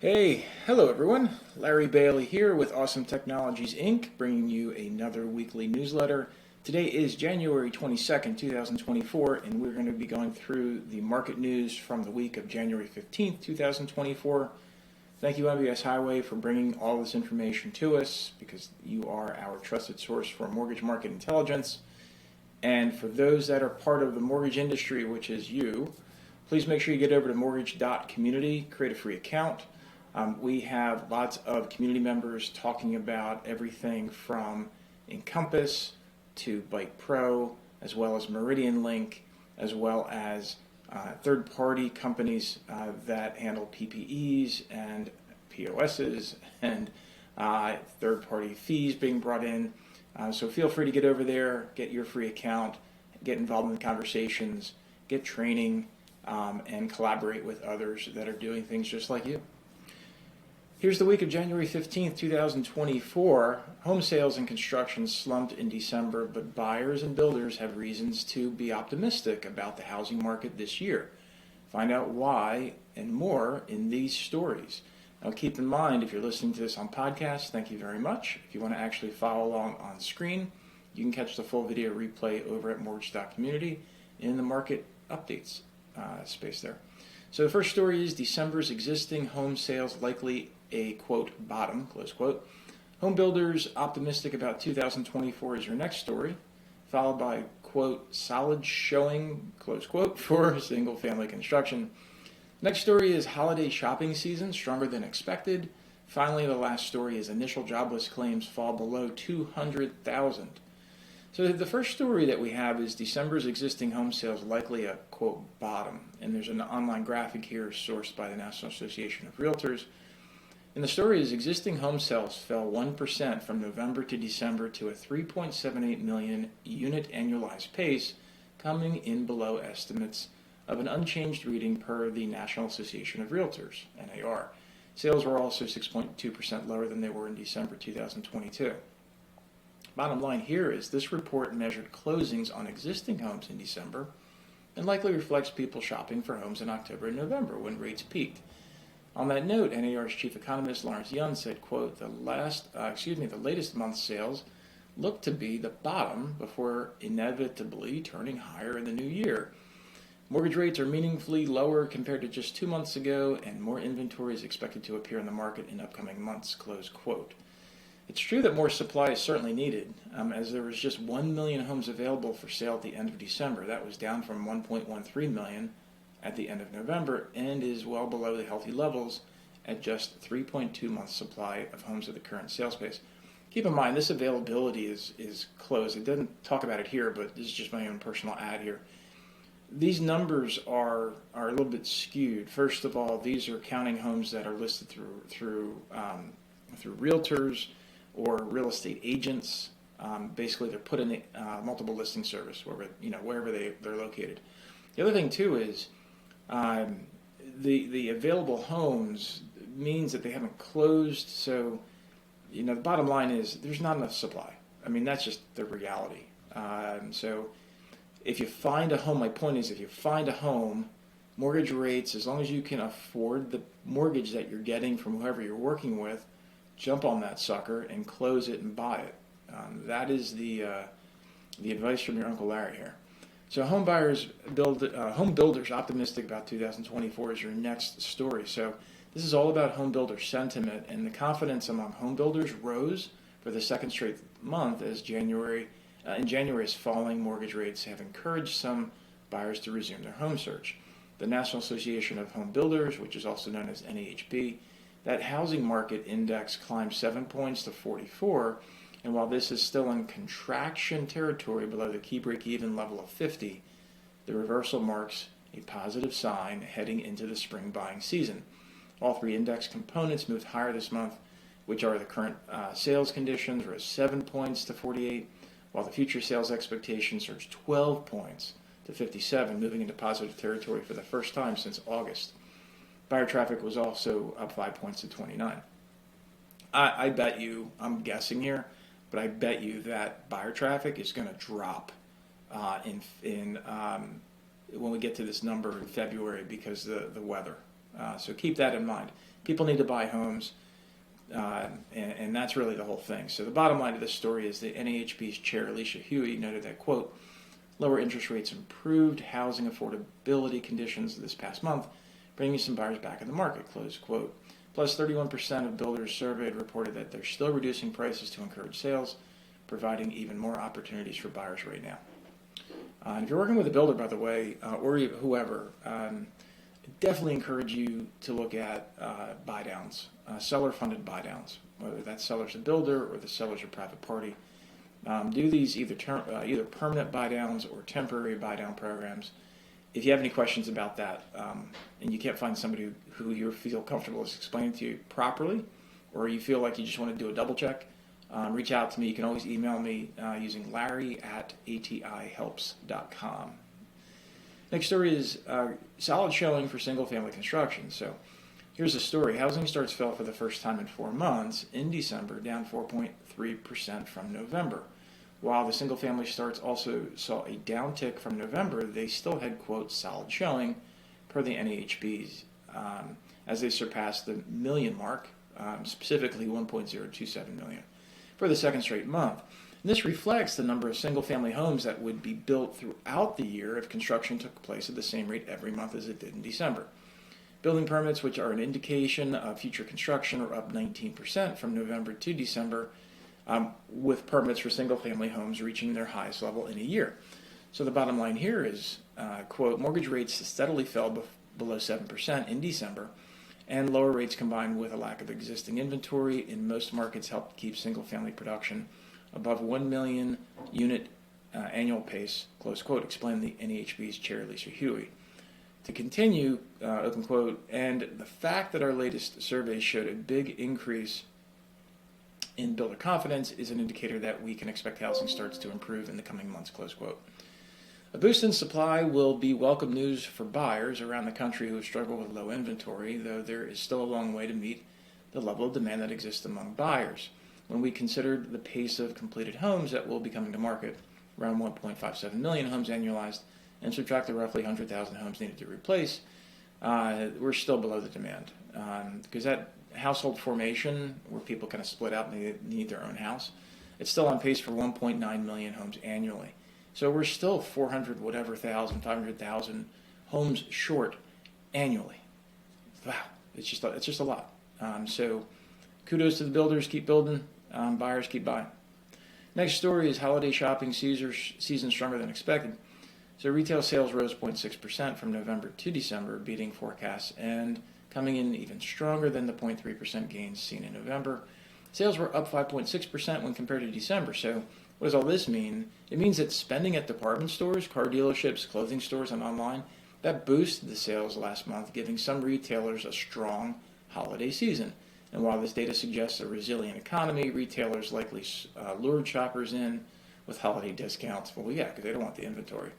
Hello everyone. Larry Bailey here with Awesome Technologies Inc., bringing you another weekly newsletter. Today is January 22nd, 2024, and we're going to be going through the market news from the week of January 15th, 2024. Thank you, MBS Highway, for bringing all this information to us, because you are our trusted source for mortgage market intelligence. And for those that are part of the mortgage industry, which is you, please make sure you get over to mortgage.community, create a free account. We have lots of community members talking about everything from Encompass to Bite Pro, as well as Meridian Link, as well as third-party companies that handle PPEs and POSs and third-party fees being brought in. So feel free to get over there, get your free account, get involved in the conversations, get training, and collaborate with others that are doing things just like you. Here's the week of January 15th, 2024. Home sales and construction slumped in December, but buyers and builders have reasons to be optimistic about the housing market this year. Find out why and more in these stories. Now keep in mind, if you're listening to this on podcast, thank you very much. If you want to actually follow along on screen, you can catch the full video replay over at mortgage.community in the market updates space there. So the first story is December's existing home sales likely a, quote, bottom, close quote. Homebuilders Optimistic about 2024 is your next story, followed by, quote, solid showing, close quote, for single-family construction. Next story is holiday shopping season, stronger than expected. Finally, the last story is initial jobless claims fall below 200,000. So the first story that we have is December's existing home sales likely a, quote, bottom. And there's an online graphic here sourced by the National Association of Realtors. And the story is existing home sales fell 1% from November to December to a 3.78 million unit annualized pace, coming in below estimates of an unchanged reading per the National Association of Realtors, NAR. Sales were also 6.2% lower than they were in December 2022. Bottom line here is this report measured closings on existing homes in December and likely reflects people shopping for homes in October and November when rates peaked. On that note, NAR's chief economist Lawrence Yun said, quote, the latest month's sales look to be the bottom before inevitably turning higher in the new year. Mortgage rates are meaningfully lower compared to just 2 months ago, and more inventory is expected to appear in the market in upcoming months, close quote. It's true that more supply is certainly needed, as there was just 1 million homes available for sale at the end of December. That was down from 1.13 million at the end of November and is well below the healthy levels at just 3.2 months supply of homes at the current sales pace. Keep in mind, this availability is closed. It doesn't talk about it here, but this is just my own personal ad here. These numbers are a little bit skewed. First of all, these are counting homes that are listed through realtors or real estate agents. Basically, they're put in a multiple listing service wherever they're located. The other thing too is the available homes means that they haven't closed. So the bottom line is there's not enough supply. I mean, that's just the reality. So if you find a home, my point is if you find a home, mortgage rates, as long as you can afford the mortgage that you're getting from whoever you're working with, jump on that sucker and close it and buy it. That is the advice from your Uncle Larry here. So home builders optimistic about 2024 is your next story. So this is all about home builder sentiment, and the confidence among home builders rose for the second straight month as in January's falling mortgage rates have encouraged some buyers to resume their home search. The National Association of Home Builders, which is also known as NAHB, that housing market index climbed 7 points to 44, and while this is still in contraction territory below the key break-even level of 50, the reversal marks a positive sign heading into the spring buying season. All three index components moved higher this month, which are the current sales conditions, rose 7 points to 48, while the future sales expectations surged 12 points to 57, moving into positive territory for the first time since August. Buyer traffic was also up 5 points to 29. I bet you, I'm guessing here, but I bet you that buyer traffic is going to drop when we get to this number in February because the weather. So keep that in mind. People need to buy homes, and that's really the whole thing. So the bottom line of this story is that NAHB's chair, Alicia Huey, noted that, quote, lower interest rates improved housing affordability conditions this past month, bringing some buyers back in the market, close quote. Plus, 31% of builders surveyed reported that they're still reducing prices to encourage sales, providing even more opportunities for buyers right now. If you're working with a builder, by the way, or whoever, definitely encourage you to look at buy downs, seller-funded buy downs, whether that seller's a builder or the seller's a private party. Do these either permanent buy downs or temporary buy down programs. If you have any questions about that, and you can't find somebody who you feel comfortable explaining to you properly, or you feel like you just want to do a double check, reach out to me. You can always email me using larry@atihelps.com. Next story is solid showing for single-family construction. So here's the story. Housing starts fell for the first time in 4 months in December, down 4.3% from November. While the single-family starts also saw a downtick from November, they still had, quote, solid showing per the NAHB's as they surpassed the million mark, specifically 1.027 million, for the second straight month. And this reflects the number of single-family homes that would be built throughout the year if construction took place at the same rate every month as it did in December. Building permits, which are an indication of future construction, are up 19% from November to December, with permits for single-family homes reaching their highest level in a year. So the bottom line here is, quote, mortgage rates steadily fell below 7% in December, and lower rates combined with a lack of existing inventory in most markets helped keep single-family production above 1 million unit annual pace, close quote, explained the NAHB's chair, Alicia Huey. To continue, open quote, and the fact that our latest survey showed a big increase in builder confidence is an indicator that we can expect housing starts to improve in the coming months, close quote. A boost in supply will be welcome news for buyers around the country who struggle with low inventory, though there is still a long way to meet the level of demand that exists among buyers. When we considered the pace of completed homes that will be coming to market, around 1.57 million homes annualized, and subtract the roughly 100,000 homes needed to replace, we're still below the demand. Because that household formation, where people kind of split out and they need their own house, it's still on pace for 1.9 million homes annually. So we're still 500,000 homes short annually. Wow, it's just a lot. So kudos to the builders, keep building, buyers keep buying. Next story is holiday shopping season stronger than expected. So retail sales rose 0.6% from November to December, beating forecasts and coming in even stronger than the 0.3% gains seen in November. Sales were up 5.6% when compared to December. So what does all this mean? It means that spending at department stores, car dealerships, clothing stores, and online, that boosted the sales last month, giving some retailers a strong holiday season. And while this data suggests a resilient economy, retailers likely lured shoppers in with holiday discounts. Well, yeah, because they don't want the inventory.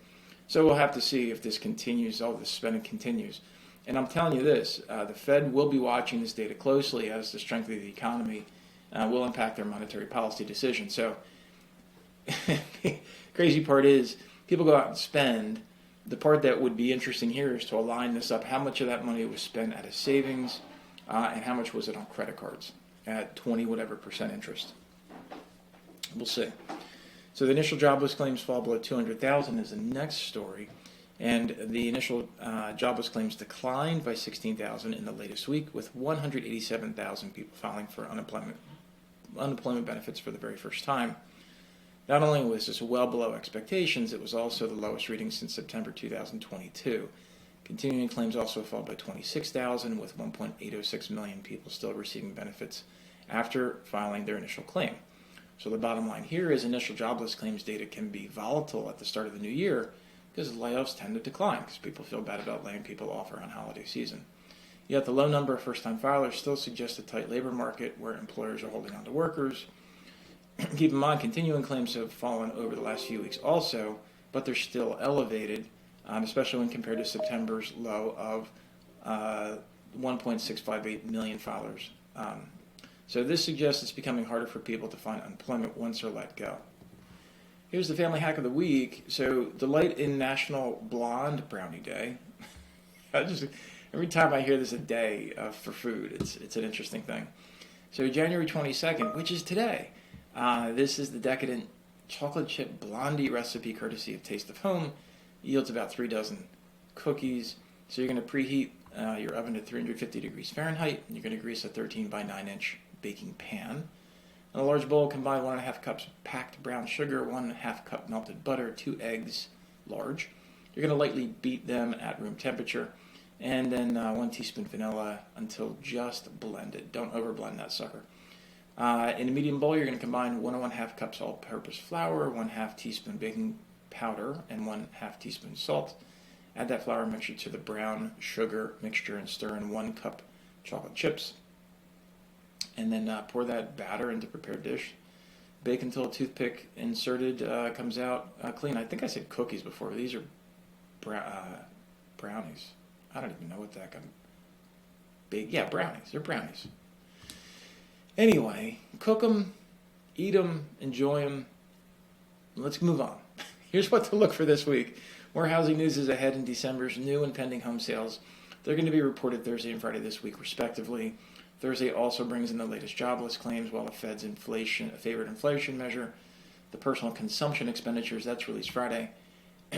So we'll have to see if this continues, all this spending continues. And I'm telling you this, the Fed will be watching this data closely as the strength of the economy will impact their monetary policy decisions. So crazy part is people go out and spend. The part that would be interesting here is to align this up. How much of that money was spent out of savings and how much was it on credit cards at 20 whatever percent interest? We'll see. So the initial jobless claims fall below 200,000 is the next story. And the initial jobless claims declined by 16,000 in the latest week, with 187,000 people filing for unemployment benefits for the very first time. Not only was this well below expectations, it was also the lowest reading since September 2022. Continuing claims also fell by 26,000, with 1.806 million people still receiving benefits after filing their initial claim. So the bottom line here is initial jobless claims data can be volatile at the start of the new year because layoffs tend to decline because people feel bad about laying people off around holiday season. Yet the low number of first-time filers still suggests a tight labor market where employers are holding on to workers. Keep in mind, continuing claims have fallen over the last few weeks also, but they're still elevated, especially when compared to September's low of 1.658 million filers. So this suggests it's becoming harder for people to find employment once they're let go. Here's the family hack of the week. So delight in National Blonde Brownie Day. I Every time I hear this a day for food, it's an interesting thing. So January 22nd, which is today, this is the decadent chocolate chip blondie recipe courtesy of Taste of Home. Yields about 3 dozen cookies. So you're going to preheat your oven to 350 degrees Fahrenheit. And you're going to grease a 13 by 9 inch baking pan. In a large bowl, combine 1.5 cups packed brown sugar, 1.5 cup melted butter, 2 eggs, large. You're going to lightly beat them at room temperature. And then 1 teaspoon vanilla until just blended. Don't overblend that sucker. In a medium bowl, you're going to combine 1.5 cups all-purpose flour, 1/2 teaspoon baking powder, and 1/2 teaspoon salt. Add that flour mixture to the brown sugar mixture and stir in 1 cup chocolate chips. And then pour that batter into prepared dish. Bake until a toothpick inserted comes out clean. I think I said cookies before. These are brownies. I don't even know what that kind of big. Yeah, brownies. They're brownies. Anyway, cook them, eat them, enjoy them. Let's move on. Here's what to look for this week. More housing news is ahead in December's new and pending home sales. They're going to be reported Thursday and Friday this week, respectively. Thursday also brings in the latest jobless claims, while the Fed's favored inflation measure, the personal consumption expenditures, that's released Friday.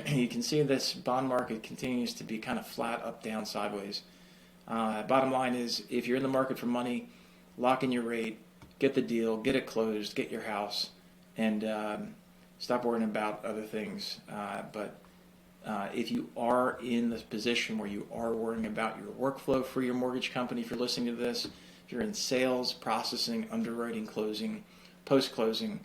You can see this bond market continues to be kind of flat, up, down, sideways. Bottom line is, if you're in the market for money, lock in your rate, get the deal, get it closed, get your house, and stop worrying about other things. But if you are in this position where you are worrying about your workflow for your mortgage company, if you're listening to this, if you're in sales, processing, underwriting, closing, post-closing,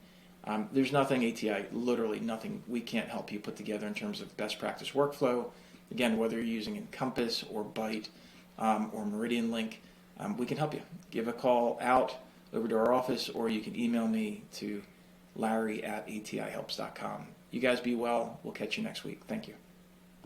there's nothing ATI, literally nothing we can't help you put together in terms of best practice workflow. Again, whether you're using Encompass or Byte or Meridian Link, we can help you. Give a call out over to our office, or you can email me to larry@atihelps.com. You guys be well. We'll catch you next week. Thank you.